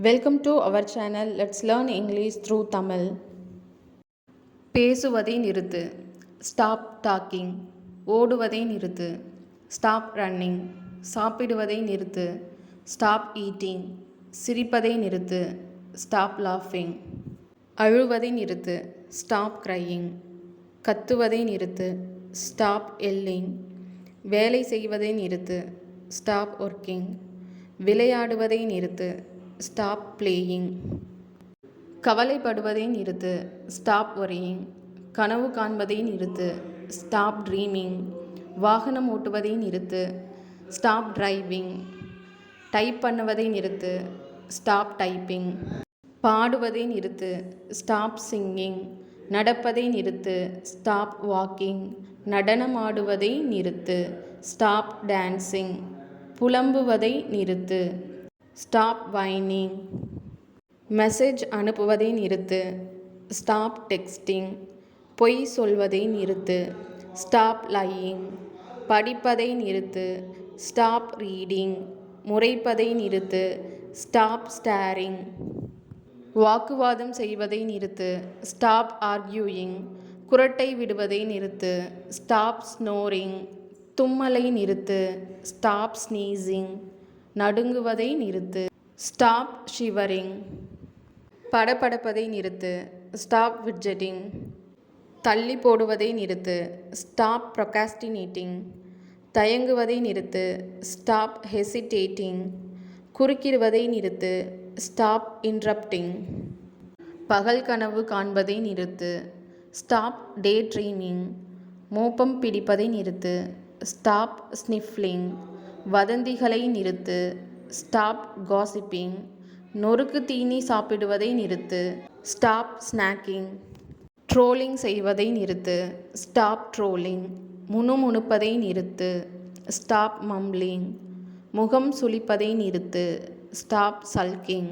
Welcome to our channel. Let's learn English through Tamil. பேசுவதை நிறுத்து. Stop talking. ஓடுவதை நிறுத்து. Stop running. சாப்பிடுவதை நிறுத்து. Stop eating. சிரிப்பதை நிறுத்து. Stop laughing. அழுவதை நிறுத்து. Stop crying. கத்துவதை நிறுத்து. Stop yelling. வேலை செய்வதை நிறுத்து. Stop working. விளையாடுவதை நிறுத்து. Stop playing. கவலைப்படுவதை நிறுத்து. Stop worrying. கனவு காண்பதை நிறுத்து. Stop dreaming. வாகனம் ஓட்டுவதை நிறுத்து. Stop driving. டைப் பண்ணுவதை நிறுத்து. Stop typing. பாடுவதை நிறுத்து. Stop singing. நடப்பதை நிறுத்து. Stop walking. நடனமாடுவதை நிறுத்து. Stop dancing. புலம்புவதை நிறுத்து. Stop whining. மெசேஜ் அனுப்புவதை நிறுத்து. Stop texting. பொய் சொல்வதை நிறுத்து. Stop lying. படிப்பதை நிறுத்து. Stop reading. முறைப்பதை நிறுத்து. Stop staring. வாக்குவாதம் செய்வதை நிறுத்து. Stop arguing. குரட்டை விடுவதை நிறுத்து. Stop snoring. தும்மலை நிறுத்து. Stop sneezing. நடுங்குவதை நிறுத்து. Stop shivering. படபடப்பதை நிறுத்து. Stop fidgeting. தள்ளி போடுவதை நிறுத்து. Stop procrastinating. தயங்குவதை நிறுத்து. Stop hesitating. குறுக்கிடுவதை நிறுத்து. Stop interrupting. பகல் கனவு காண்பதை நிறுத்து. Stop daydreaming. மோப்பம் பிடிப்பதை நிறுத்து. Stop sniffling. வதந்திகளை நிறுத்து. Stop gossiping. நொறுக்கு தீனி சாப்பிடுவதை நிறுத்து. Stop snacking. ட்ரோலிங் செய்வதை நிறுத்து. Stop trolling. முணுமுணுப்பதை நிறுத்து. Stop mumbling. முகம் சுளிப்பதை நிறுத்து. Stop sulking.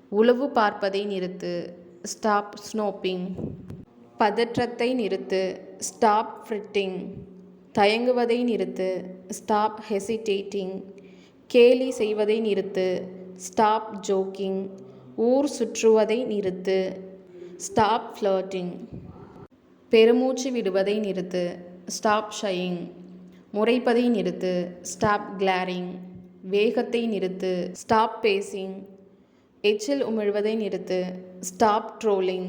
உளவு பார்ப்பதை நிறுத்து. Stop snooping. பதற்றத்தை நிறுத்து. Stop fretting. தயங்குவதை நிறுத்து. Stop hesitating. கேலி செய்வதை நிறுத்து. Stop joking. ஊர் சுற்றுவதை நிறுத்து. Stop flirting. பெருமூச்சு விடுவதை நிறுத்து. Stop shying. முறைப்பதை நிறுத்து. Stop glaring. வேகத்தை நிறுத்து. Stop pacing. எச்சில் உமிழ்வதை நிறுத்து. Stop trolling.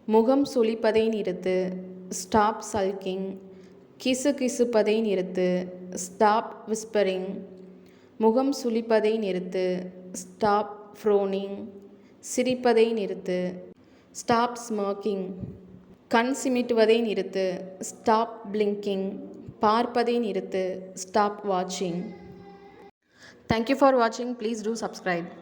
முகம் சுளிப்பதை நிறுத்து. Stop sulking. கிசுகிசுப்பதை நிறுத்து. Stop whispering. முகம் சுளிப்பதை நிறுத்து. Stop frowning. சிரிப்பதை நிறுத்து. Stop smirking. கண் சிமிட்டுவதை நிறுத்து. Stop blinking. பார்ப்பதை நிறுத்து. Stop watching. Thank you for watching. Please do subscribe.